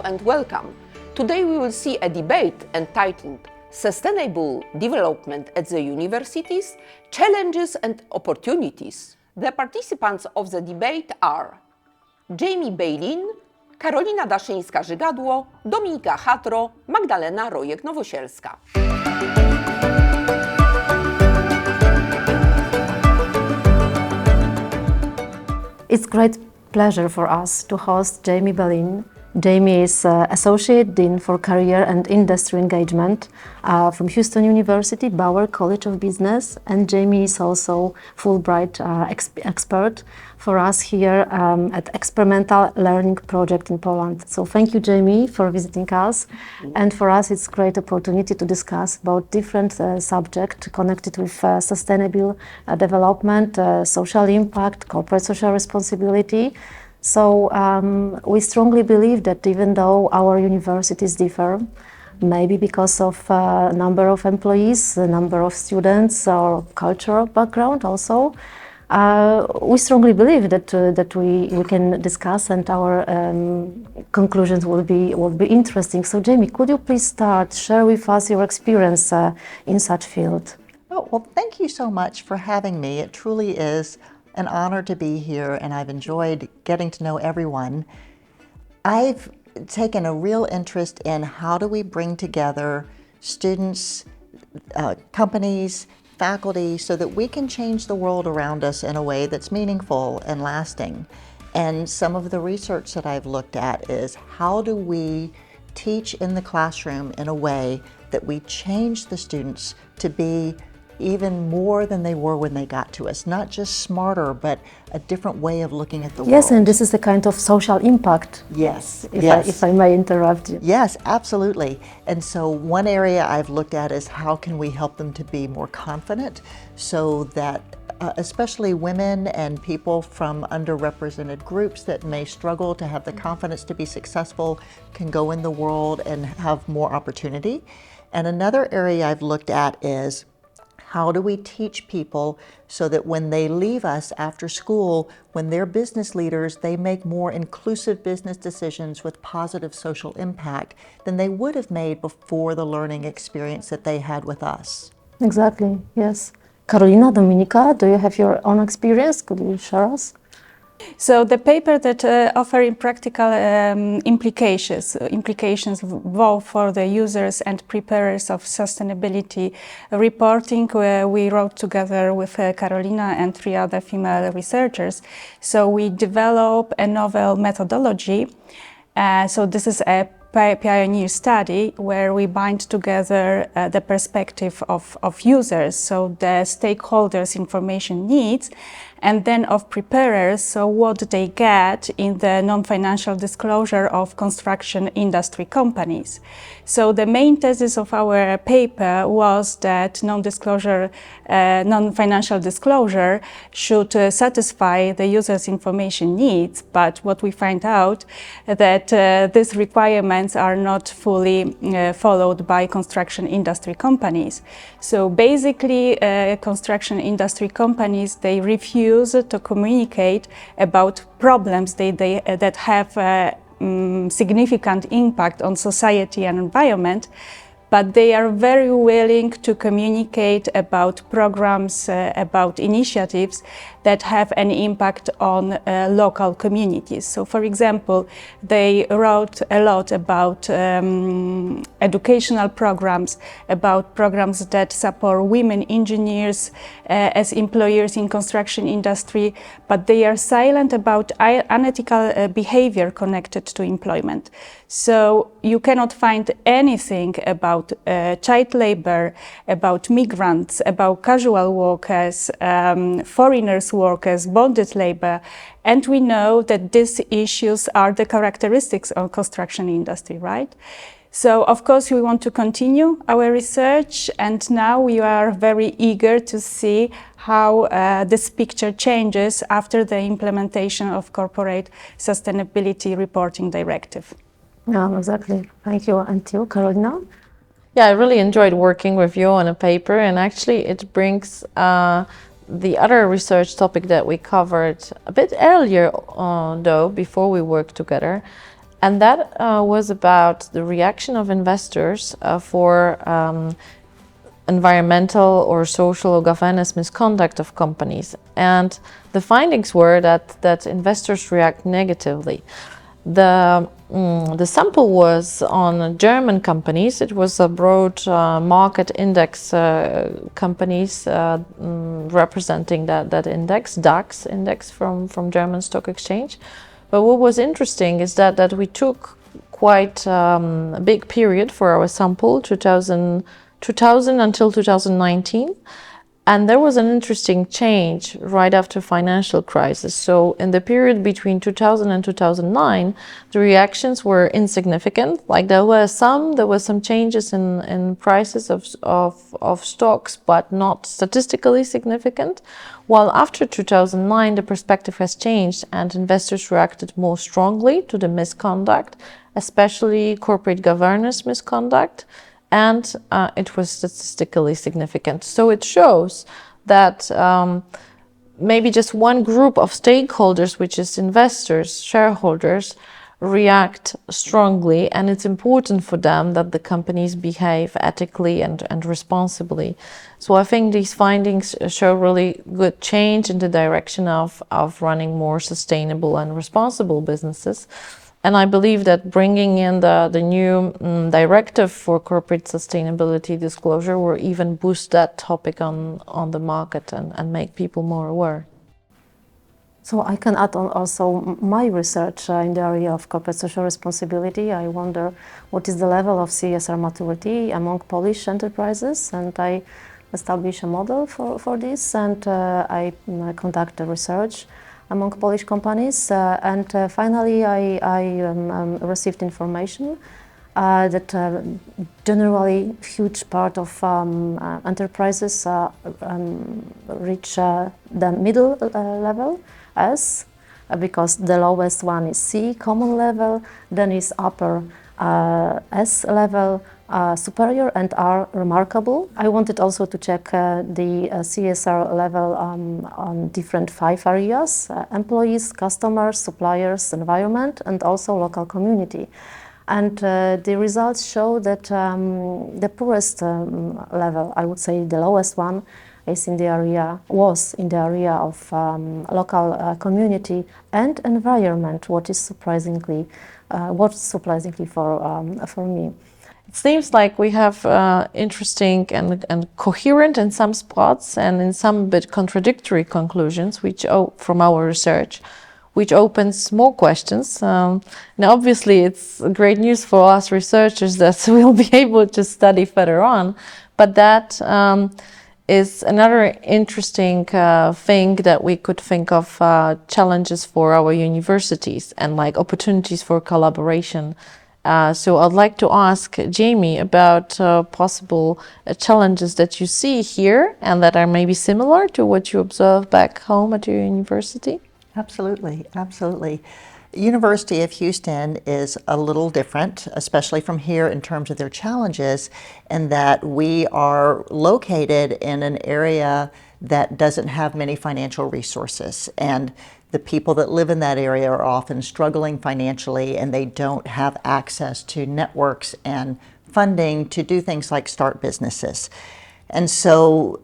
and welcome. Today we will see a debate entitled Sustainable Development at the Universities, Challenges and Opportunities. The participants of the debate are Jamie Belinne, Karolina Daszyńska-Żygadło, Dominika Hadro, Magdalena Rojek-Nowosielska. It's great pleasure for us to host Jamie Belinne. Jamie is Associate Dean for Career and Industry Engagement from Houston University, Bauer College of Business, and Jamie is also Fulbright expert for us here at Experimental Learning Project in Poland. So thank you, Jamie, for visiting us. And for us, it's a great opportunity to discuss about different subjects connected with sustainable development, social impact, corporate social responsibility. So we strongly believe that even though our universities differ, maybe because of number of employees, the number of students, or cultural background also, we strongly believe that we can discuss and our conclusions will be interesting. So Jamie, could you please share with us your experience in such field? Oh, well, thank you so much for having me. It truly is an honor to be here, and I've enjoyed getting to know everyone. I've taken a real interest in how do we bring together students, companies, faculty, so that we can change the world around us in a way that's meaningful and lasting. And some of the research that I've looked at is how do we teach in the classroom in a way that we change the students to be even more than they were when they got to us. Not just smarter, but a different way of looking at the world. Yes, and this is the kind of social impact. Yes, if I may interrupt you. Yes, absolutely. And so one area I've looked at is how can we help them to be more confident so that especially women and people from underrepresented groups that may struggle to have the confidence to be successful can go in the world and have more opportunity. And another area I've looked at is how do we teach people so that when they leave us after school, when they're business leaders, they make more inclusive business decisions with positive social impact than they would have made before the learning experience that they had with us? Exactly, yes. Karolina, Dominika, do you have your own experience? Could you share us? So the paper that offering practical implications both for the users and preparers of sustainability reporting, we wrote together with Karolina and 3 other female researchers. So we developed a novel methodology. So this is a pioneer study where we bind together the perspective of users, so the stakeholders' information needs, and then of preparers, so what they get in the non-financial disclosure of construction industry companies. So the main thesis of our paper was that non-financial disclosure should satisfy the user's information needs, but what we find out that these requirements are not fully followed by construction industry companies. So basically, construction industry companies, they refuse to communicate about problems that have significant impact on society and environment, but they are very willing to communicate about programs, about initiatives that have an impact on local communities. So, for example, they wrote a lot about educational programs, about programs that support women engineers as employers in construction industry, but they are silent about unethical behavior connected to employment. So you cannot find anything about child labor, about migrants, about casual workers, foreigners workers, bonded labor, and we know that these issues are the characteristics of construction industry, right? So, of course, we want to continue our research, and now we are very eager to see how this picture changes after the implementation of Corporate Sustainability Reporting Directive. Yeah, exactly. Thank you. And you, Karolina? Yeah, I really enjoyed working with you on a paper, and actually it brings the other research topic that we covered a bit earlier, though, before we worked together. And that was about the reaction of investors for environmental or social or governance misconduct of companies. And the findings were that investors react negatively. The sample was on German companies. It was a broad market index companies representing that index, DAX index from German Stock Exchange. But what was interesting is that we took quite a big period for our sample, 2000 until 2019. And there was an interesting change right after financial crisis. So in the period between 2000 and 2009, the reactions were insignificant. Like there were some changes in prices of stocks, but not statistically significant. While after 2009, the perspective has changed and investors reacted more strongly to the misconduct, especially corporate governance misconduct. And it was statistically significant. So it shows that maybe just one group of stakeholders, which is investors, shareholders, react strongly, and it's important for them that the companies behave ethically and responsibly. So I think these findings show really good change in the direction of running more sustainable and responsible businesses. And I believe that bringing in the new directive for corporate sustainability disclosure will even boost that topic on the market and make people more aware. So I can add on also my research in the area of corporate social responsibility. I wonder what is the level of CSR maturity among Polish enterprises, and I established a model for this, and I conduct the research among Polish companies, and finally I received information that generally huge part of enterprises reach the middle level S, because the lowest one is C, common level, then is upper S level, superior, and R, remarkable. I wanted also to check the CSR level on different 5 areas: employees, customers, suppliers, environment, and also local community. And the results show that the poorest level, I would say the lowest one, was in the area of local community and environment, what is surprisingly for me. It seems like we have interesting and coherent in some spots and in some bit contradictory conclusions, which from our research, which opens more questions. Now, obviously, it's great news for us researchers that we'll be able to study further on, but that is another interesting thing that we could think of challenges for our universities and like opportunities for collaboration. So I'd like to ask Jamie about possible challenges that you see here and that are maybe similar to what you observe back home at your university. Absolutely, absolutely. University of Houston is a little different, especially from here in terms of their challenges, in that we are located in an area that doesn't have many financial resources. And the people that live in that area are often struggling financially, and they don't have access to networks and funding to do things like start businesses. And so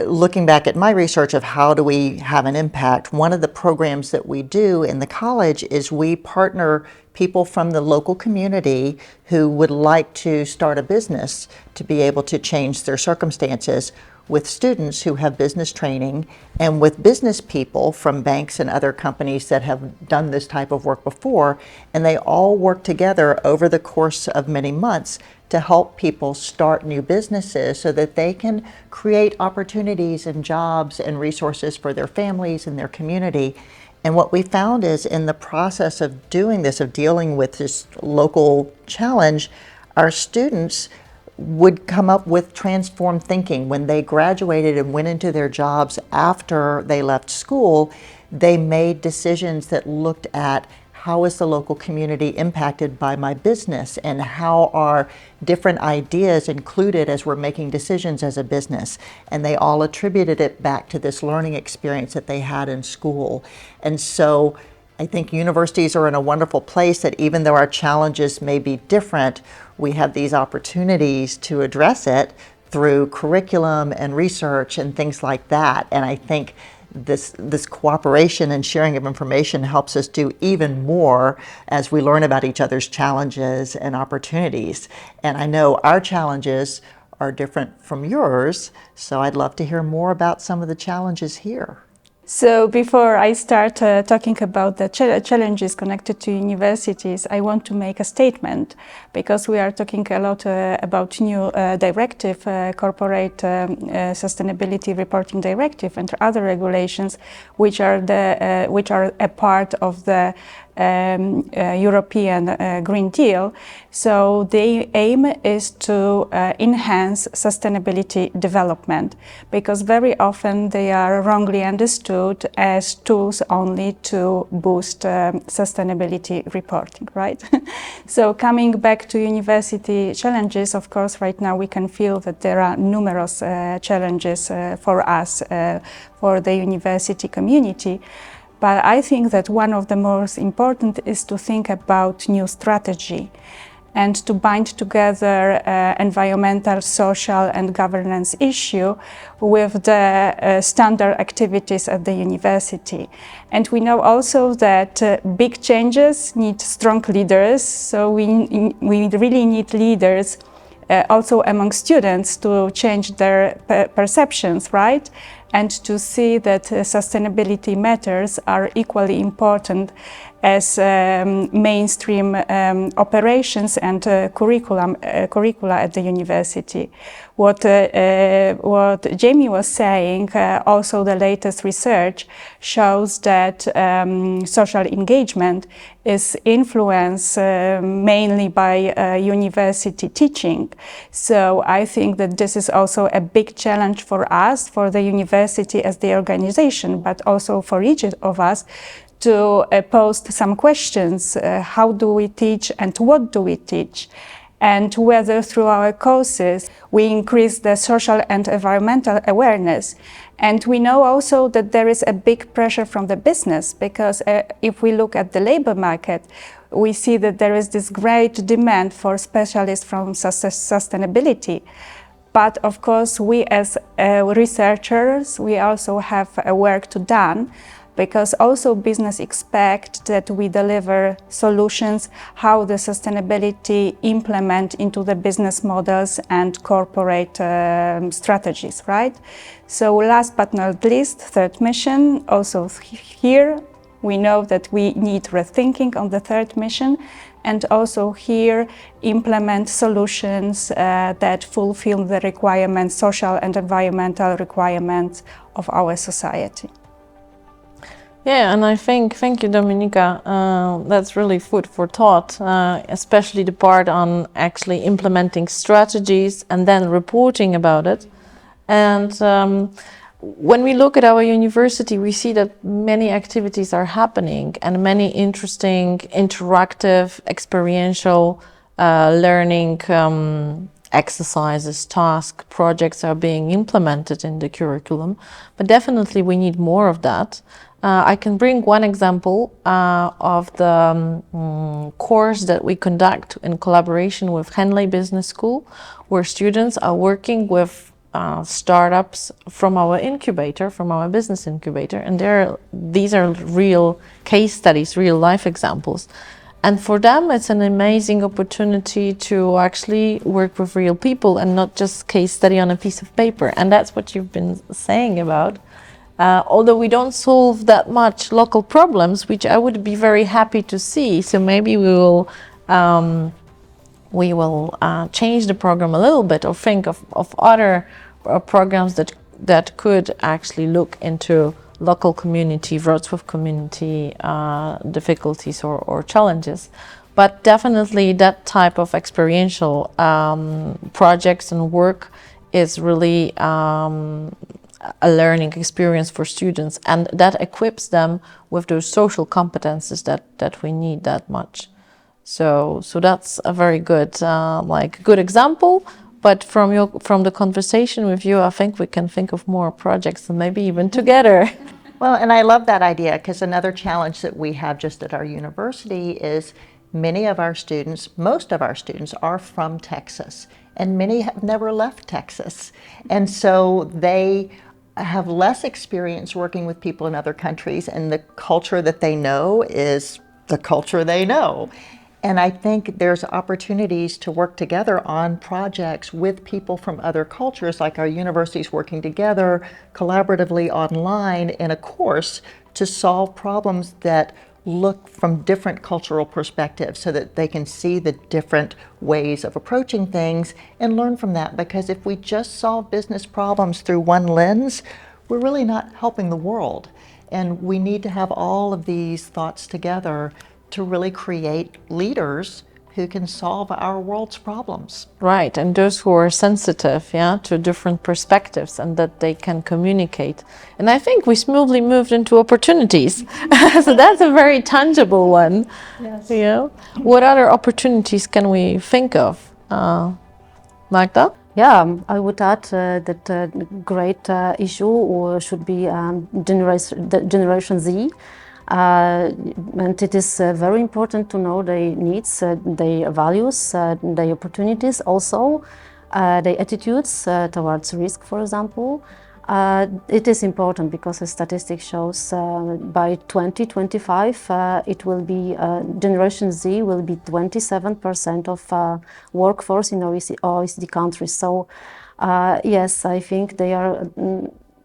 looking back at my research of how do we have an impact, one of the programs that we do in the college is we partner people from the local community who would like to start a business to be able to change their circumstances with students who have business training and with business people from banks and other companies that have done this type of work before, and they all work together over the course of many months to help people start new businesses so that they can create opportunities and jobs and resources for their families and their community. And what we found is in the process of doing this, of dealing with this local challenge, our students would come up with transformed thinking. When they graduated and went into their jobs after they left school, they made decisions that looked at how is the local community impacted by my business, and how are different ideas included as we're making decisions as a business. And they all attributed it back to this learning experience that they had in school. And so I think universities are in a wonderful place that even though our challenges may be different, we have these opportunities to address it through curriculum and research and things like that. And I think this cooperation and sharing of information helps us do even more as we learn about each other's challenges and opportunities. And I know our challenges are different from yours, so I'd love to hear more about some of the challenges here. So before I start talking about the challenges connected to universities, I want to make a statement, because we are talking a lot about new directive, corporate sustainability reporting directive, and other regulations, which are a part of the European Green Deal. So the aim is to enhance sustainability development, because very often they are wrongly understood as tools only to boost sustainability reporting, right? So coming back to university challenges, of course, right now we can feel that there are numerous challenges for us, for the university community. But I think that one of the most important is to think about new strategy and to bind together environmental, social and governance issue with the standard activities at the university. And we know also that big changes need strong leaders, so we really need leaders also among students to change their perceptions, right? And to see that sustainability matters are equally important as mainstream operations and curricula at the university. What Jamie was saying, also the latest research shows that social engagement is influenced mainly by university teaching. So I think that this is also a big challenge for us, for the university as the organization, but also for each of us to post some questions. How do we teach and what do we teach? And whether through our courses we increase the social and environmental awareness. And we know also that there is a big pressure from the business, because if we look at the labor market, we see that there is this great demand for specialists from sustainability. But of course, we as researchers, we also have a work to done, because also business expect that we deliver solutions how the sustainability implement into the business models and corporate strategies, right? So last but not least, third mission, also here we know that we need rethinking on the third mission, and also here implement solutions that fulfill the requirements, social and environmental requirements of our society. Yeah, and I think, thank you, Dominika, that's really food for thought, especially the part on actually implementing strategies and then reporting about it. And when we look at our university, we see that many activities are happening and many interesting, interactive, experiential learning exercises, tasks, projects are being implemented in the curriculum. But definitely we need more of that. I can bring one example of the course that we conduct in collaboration with Henley Business School, where students are working with startups from our incubator, from our business incubator, and these are real case studies, real life examples. And for them, it's an amazing opportunity to actually work with real people and not just case study on a piece of paper. And that's what you've been saying about. Although we don't solve that much local problems, which I would be very happy to see. So maybe we will change the program a little bit, or think of other programs that could actually look into local community, Wrocław community difficulties or challenges. But definitely that type of experiential projects and work is really a learning experience for students, and that equips them with those social competences that we need that much. So that's a very good good example. But from the conversation with you, I think we can think of more projects and maybe even together. Well, and I love that idea because another challenge that we have just at our university is many of our students, most of our students are from Texas, and many have never left Texas. And so they have less experience working with people in other countries, and the culture that they know is the culture they know. And I think there's opportunities to work together on projects with people from other cultures, like our universities working together collaboratively online in a course to solve problems that look from different cultural perspectives so that they can see the different ways of approaching things and learn from that. Because if we just solve business problems through one lens, we're really not helping the world. And we need to have all of these thoughts together to really create leaders who can solve our world's problems. Right, and those who are sensitive, to different perspectives and that they can communicate. And I think we smoothly moved into opportunities. So that's a very tangible one. Yes. What other opportunities can we think of? Magda? Yeah, I would add that great issue should be Generation Z. And it is very important to know their needs, their values, their opportunities, also their attitudes towards risk, for example. It is important because a statistic shows by 2025 it will be Generation Z will be 27% of workforce in OECD countries. So yes, I think they are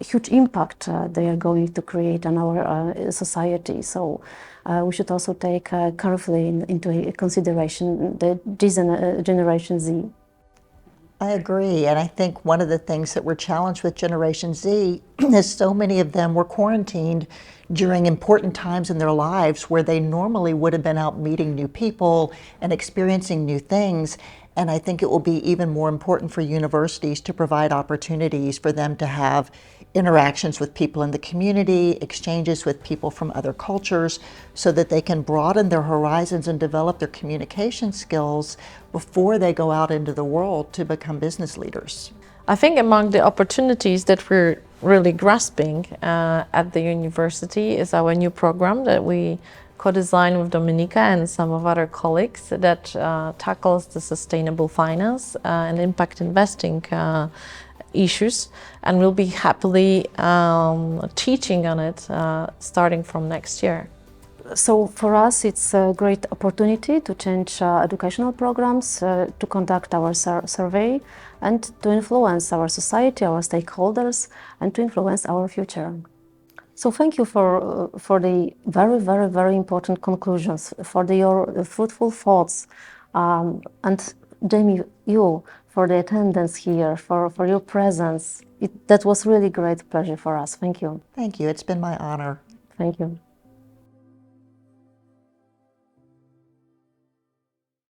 huge impact they are going to create on our society. So we should also take carefully into consideration this Generation Z. I agree, and I think one of the things that we're challenged with Generation Z is so many of them were quarantined during important times in their lives where they normally would have been out meeting new people and experiencing new things. And I think it will be even more important for universities to provide opportunities for them to have interactions with people in the community, exchanges with people from other cultures, so that they can broaden their horizons and develop their communication skills before they go out into the world to become business leaders. I think among the opportunities that we're really grasping at the university is our new program that we co-designed with Dominika and some of other colleagues that tackles the sustainable finance and impact investing issues, and we'll be happily teaching on it starting from next year. So for us, it's a great opportunity to change educational programs, to conduct our survey, and to influence our society, our stakeholders, and to influence our future. So thank you for the very, very, very important conclusions, for your fruitful thoughts, and Jamie, you, for the attendance here, for your presence. That was really great pleasure for us. Thank you. Thank you. It's been my honor. Thank you.